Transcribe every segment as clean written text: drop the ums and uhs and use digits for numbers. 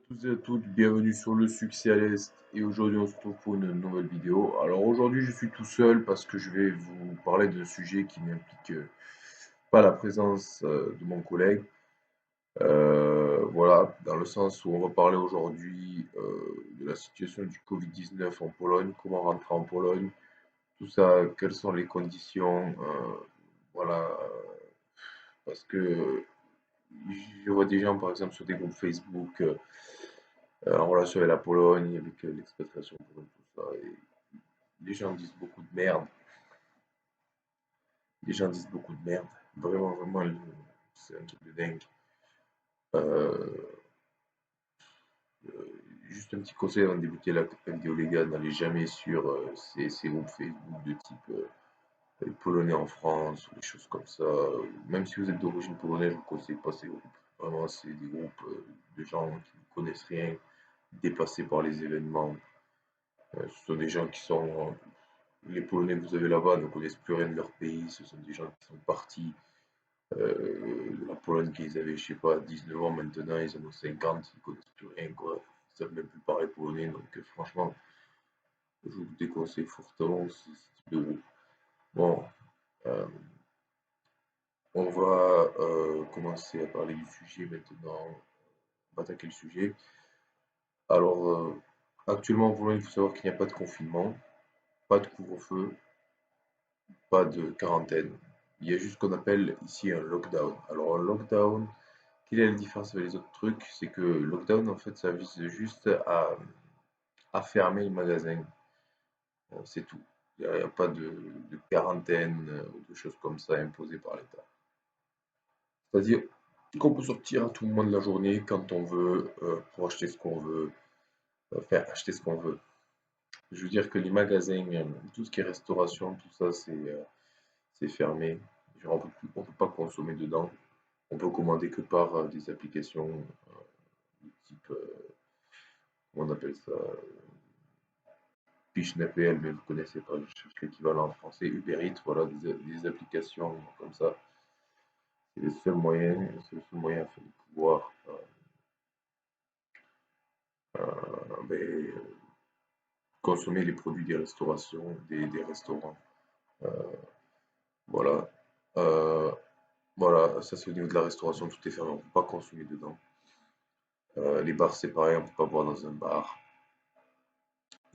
Toutes et à toutes, bienvenue sur Le Succès à l'Est et aujourd'hui on se retrouve pour une nouvelle vidéo. Alors aujourd'hui je suis tout seul parce que je vais vous parler d'un sujet qui n'implique pas la présence de mon collègue. Voilà, dans le sens où on va parler aujourd'hui de la situation du Covid-19 en Pologne, comment rentrer en Pologne, tout ça, quelles sont les conditions, voilà, parce que je vois des gens par exemple sur des groupes Facebook. En relation avec la Pologne, avec l'expatriation polonaise, tout ça. Et les gens disent beaucoup de merde. Les gens disent beaucoup de merde. Vraiment, vraiment, c'est un truc de dingue. Euh, Juste un petit conseil avant de débuter la vidéo, les gars, n'allez jamais sur ces groupes Facebook de type Polonais en France ou des choses comme ça. Même si vous êtes d'origine polonaise, je ne vous conseille pas ces groupes. Vraiment, c'est des groupes de gens qui ne connaissent rien, dépassés par les événements. Ce sont des gens qui sont les Polonais que vous avez là-bas ne connaissent plus rien de leur pays, ce sont des gens qui sont partis de la Pologne qu'ils avaient, je sais pas, 19 ans maintenant, ils en ont 50, ils connaissent plus rien, quoi. Ils savent même plus parler polonais, donc franchement, je vous déconseille fortement ce type de groupe. Bon, euh, on va commencer à parler du sujet maintenant. On va attaquer le sujet. Alors, actuellement en Pologne, il faut savoir qu'il n'y a pas de confinement, pas de couvre-feu, pas de quarantaine. Il y a juste ce qu'on appelle ici un lockdown. Alors un lockdown, quelle est la différence avec les autres trucs? C'est que lockdown, en fait, ça vise juste à fermer le magasin. C'est tout. Il n'y a pas de quarantaine ou de choses comme ça imposées par l'État. C'est-à-dire qu'on peut sortir à tout moment de la journée quand on veut pour acheter ce qu'on veut, faire acheter ce qu'on veut. Je veux dire que les magasins, tout ce qui est restauration, tout ça, c'est fermé. Genre, on peut pas consommer dedans. On peut commander que par des applications de type, comment on appelle ça, Pishnapel, mais vous connaissez pas, je cherche l'équivalent en français, Uber Eats, voilà, des applications comme ça. C'est le seul moyen, de pouvoir ben, consommer les produits des restaurations, des restaurants. Euh, voilà. Euh, voilà, ça c'est au niveau de la restauration, tout est fermé, on ne peut pas consommer dedans. Les bars c'est pareil, on ne peut pas boire dans un bar.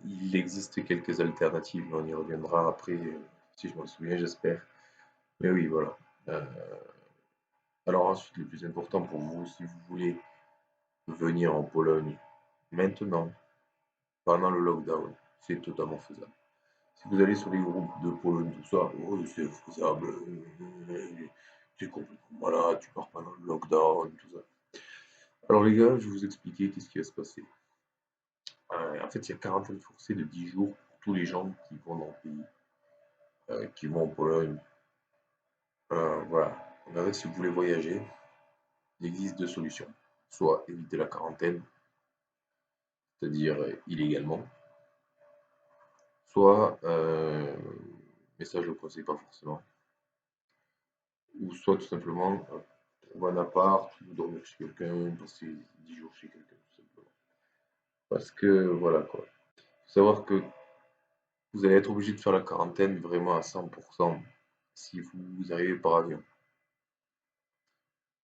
Il existe quelques alternatives, mais on y reviendra après, si je m'en souviens, j'espère. Mais oui, voilà. Euh, alors ensuite, le plus important pour vous, si vous voulez venir en Pologne maintenant, pendant le lockdown, c'est totalement faisable. Si vous allez sur les groupes de Pologne, tout ça, oh, c'est faisable, c'est complètement malade, tu pars pendant le lockdown, tout ça. Alors les gars, je vais vous expliquer qu'est-ce qui va se passer. En fait, il y a quarantaine forcée de 10 jours pour tous les gens qui vont dans le pays, qui vont en Pologne. Voilà. Regardez, si vous voulez voyager, il existe deux solutions. Soit éviter la quarantaine, c'est-à-dire illégalement, soit, mais ça je ne le conseille pas forcément, ou soit tout simplement trouver un appart, ou dormir chez quelqu'un, passer 10 jours chez quelqu'un, tout simplement. Parce que voilà quoi. Il faut savoir que vous allez être obligé de faire la quarantaine vraiment à 100% si vous arrivez par avion.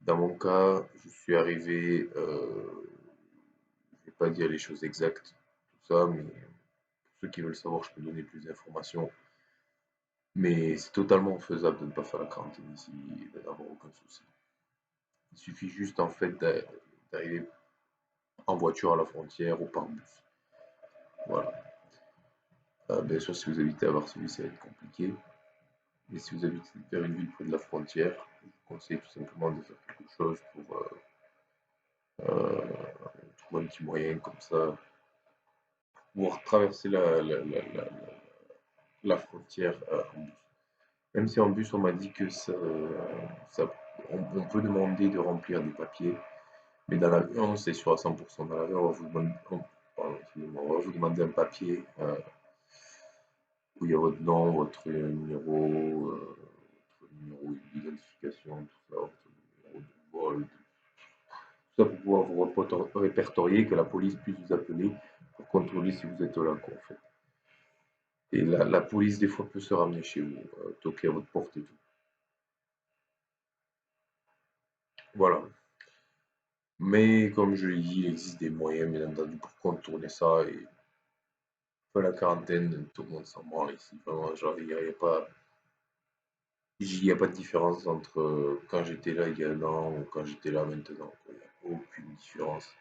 Dans mon cas, je suis arrivé, je vais pas dire les choses exactes, tout ça, mais pour ceux qui veulent savoir, je peux donner plus d'informations. Mais c'est totalement faisable de ne pas faire la quarantaine ici et d'avoir aucun souci. Il suffit juste en fait d'arriver en voiture à la frontière ou par bus. Voilà. Bien sûr, si vous habitez à Varsovie, ça va être compliqué. Mais si vous habitez vers une ville près de la frontière, je vous conseille tout simplement de faire quelque chose pour trouver un petit moyen comme ça, pour traverser la frontière en bus. Même si en bus, on m'a dit que ça- on peut demander de remplir des papiers, mais dans l'avion, c'est sûr à 100%. Dans l'avion, pardon, on va vous demander un papier où il y a votre nom, votre numéro d'identification, tout ça, votre numéro de vol, ça pour pouvoir vous répertorier, que la police puisse vous appeler pour contrôler si vous êtes là, quoi, en fait. Et la police, des fois, peut se ramener chez vous, toquer à votre porte et tout. Voilà. Mais comme je l'ai dit, il existe des moyens, bien entendu, pour contourner ça. Et enfin, la quarantaine, tout le monde s'en branle ici. Vraiment, genre, il y a pas de différence entre quand j'étais là il y a un an ou quand j'étais là maintenant, quoi. Il n'y a aucune différence.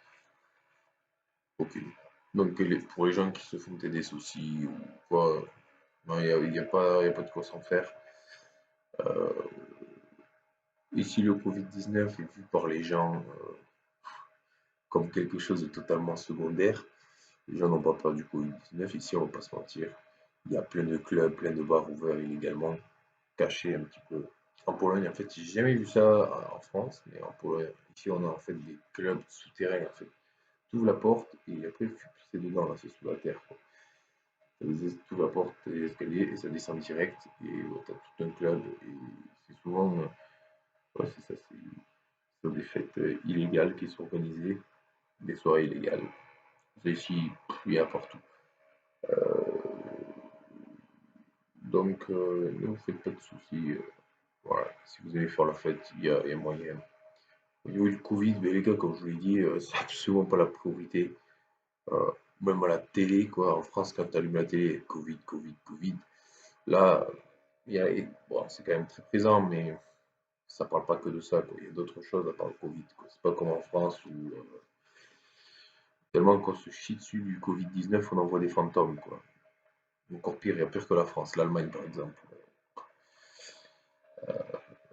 Aucune. Donc, pour les gens qui se font des soucis ou quoi, non, il y a pas de quoi s'en faire. Euh, Ici, le Covid-19 est vu par les gens comme quelque chose de totalement secondaire. Les gens n'ont pas peur du Covid-19. Ici, on va pas se mentir. Il y a plein de clubs, plein de bars ouverts illégalement, cachés un petit peu. En Pologne, en fait, j'ai jamais vu ça en France, mais en Pologne, ici, on a en fait des clubs souterrains, en fait. Tu ouvres la porte et après, c'est dedans, là, c'est sous la terre, quoi. Tu ouvres la porte et l'escalier et ça descend direct et t'as tout un club et c'est souvent, ouais, c'est ça, c'est des fêtes illégales qui sont organisées, des soirées illégales. C'est ici, il y a partout. Donc, ne vous faites pas de soucis. Voilà, si vous allez faire la fête, il y a moyen. Au niveau du Covid, ben, les gars, comme je vous l'ai dit, c'est absolument pas la priorité. Euh, Même à la télé, quoi. En France, quand tu allumes la télé, Covid, Covid, Covid. Là, bon, c'est quand même très présent, mais ça parle pas que de ça, quoi. Il y a d'autres choses à part le Covid, quoi. C'est pas comme en France où tellement qu'on se chie dessus du Covid-19, on en voit des fantômes, quoi. Encore pire, il y a pire que la France, l'Allemagne par exemple.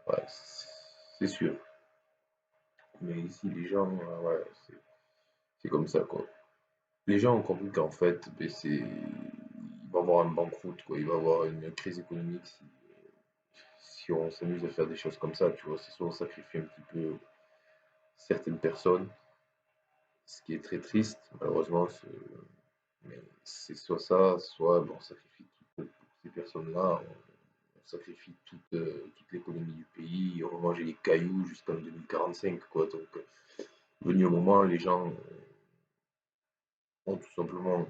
Ouais, c'est sûr. Mais ici, les gens, ouais, c'est comme ça, quoi. Les gens ont compris qu'en fait, ben, il va y avoir une banqueroute, quoi. Il va y avoir une crise économique si on s'amuse à faire des choses comme ça, tu vois. C'est soit on sacrifie un petit peu certaines personnes, ce qui est très triste, malheureusement. Mais c'est soit ça, soit bon, on sacrifie toutes ces personnes-là, on sacrifie toute l'économie du pays, on va manger les cailloux jusqu'en 2045, quoi. Donc, venu au moment, les gens ont tout simplement,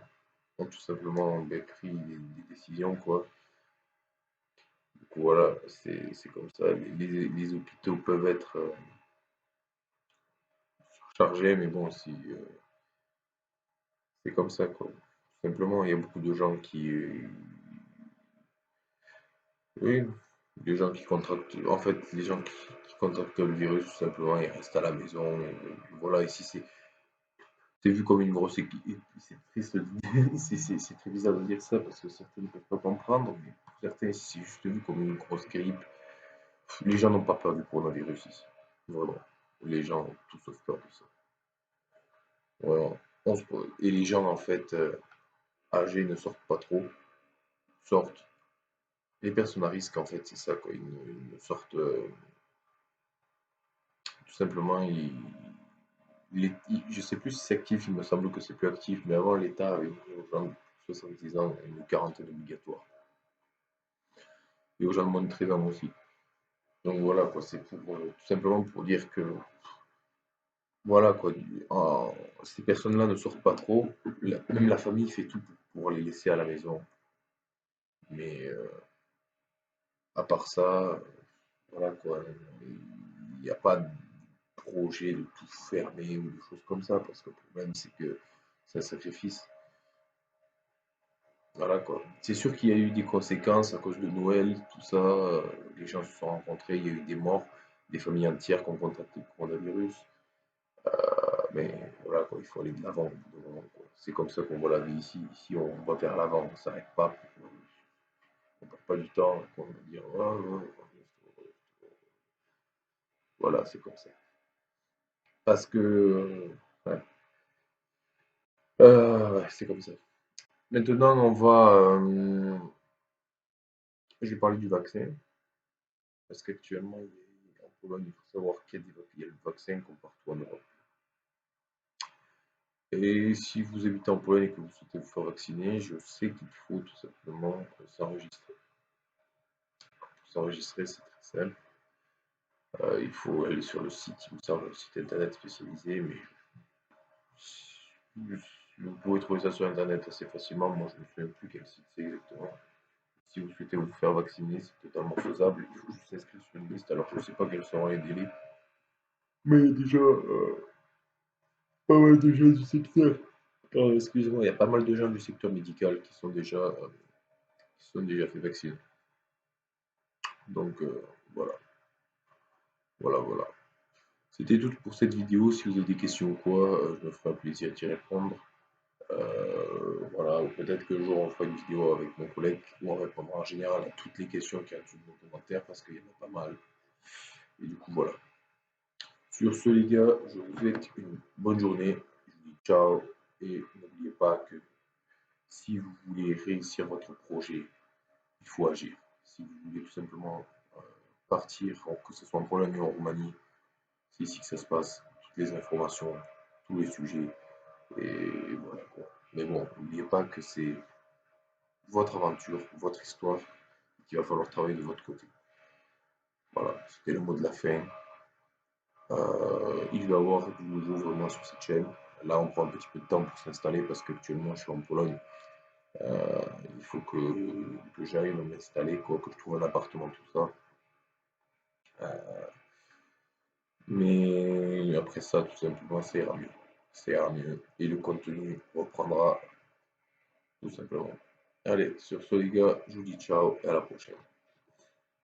ben, pris des décisions, quoi. Du coup, voilà, c'est comme ça. Les hôpitaux peuvent être chargés, mais bon, si, c'est comme ça, quoi. Tout simplement, il y a beaucoup de gens oui, les gens qui contractent, en fait, les gens qui contractent le virus, tout simplement, ils restent à la maison. Voilà, ici, c'est vu comme une grosse équipe. C'est triste, c'est très bizarre de dire ça parce que certains ne peuvent pas comprendre, mais pour certains, c'est juste vu comme une grosse grippe. Les gens n'ont pas peur du coronavirus ici. Vraiment. Les gens ont tout sauf peur de ça. Vraiment. Et les gens, en fait, âgés ne sortent pas trop, sortent. Les personnes à risque, en fait, c'est ça, quoi. Ils ne sortent, tout simplement, je sais plus si c'est actif, il me semble que c'est plus actif, mais avant, l'État avait mis aux gens de 70 ans une quarantaine obligatoire. Et aux gens de moins de 13 ans aussi. Donc voilà, quoi, c'est tout simplement pour dire que, voilà, quoi, ces personnes-là ne sortent pas trop. Même la famille fait tout pour pouvoir les laisser à la maison. Mais à part ça, voilà, quoi, il n'y a pas de projet de tout fermer ou de choses comme ça, parce que le problème, c'est que c'est un sacrifice. Voilà, quoi. C'est sûr qu'il y a eu des conséquences à cause de Noël, tout ça. Les gens se sont rencontrés, il y a eu des morts, des familles entières qui ont contracté le coronavirus. Mais voilà, quoi, il faut aller de l'avant, au bout d'un moment, quoi. C'est comme ça qu'on voit la vie ici. Ici, on va vers l'avant, on ne s'arrête pas. On ne perd pas du temps, on va dire, oh, oh, oh. Voilà, c'est comme ça. Parce que, ouais, ouais, c'est comme ça. Maintenant, je vais parler du vaccin. Parce qu'actuellement, en Pologne, il faut savoir qu'il y a le vaccin comme partout en Europe. Et si vous habitez en Pologne et que vous souhaitez vous faire vacciner, je sais qu'il faut tout simplement s'enregistrer. Pour s'enregistrer, c'est très simple. Il faut aller sur le site, il me semble, le site internet spécialisé, mais vous pouvez trouver ça sur internet assez facilement. Moi, je ne me souviens plus quel site c'est exactement. Si vous souhaitez vous faire vacciner, c'est totalement faisable. Il faut juste s'inscrire sur une liste. Alors, je ne sais pas quels seront les délais, mais il y a déjà pas mal de gens du secteur. Excusez-moi, il y a pas mal de gens du secteur médical qui sont déjà fait vacciner. Donc, voilà, voilà. C'était tout pour cette vidéo. Si vous avez des questions ou quoi, je me ferai un plaisir d'y répondre. Voilà, ou peut-être qu'un jour on fera une vidéo avec mon collègue où on répondra en général à toutes les questions qu'il y a en dessous de nos commentaires parce qu'il y en a pas mal. Et du coup, voilà. Sur ce, les gars, je vous souhaite une bonne journée. Je vous dis ciao et n'oubliez pas que si vous voulez réussir votre projet, il faut agir. Si vous voulez tout simplement euh, partir, que ce soit en Pologne ou en Roumanie, c'est ici que ça se passe. Toutes les informations, tous les sujets. Et voilà quoi. Mais bon, n'oubliez pas que c'est votre aventure, votre histoire, qu'il va falloir travailler de votre côté. Voilà, c'était le mot de la fin. Il va y avoir du nouveau vraiment sur cette chaîne. Là, on prend un petit peu de temps pour s'installer parce qu'actuellement, je suis en Pologne. Euh, il faut que j'aille m'installer, quoi, que je trouve un appartement, tout ça. Mais après ça, tout simplement, ça ira mieux. Ça ira mieux. Et le contenu reprendra, tout simplement. Allez, sur ce, les gars, je vous dis ciao et à la prochaine.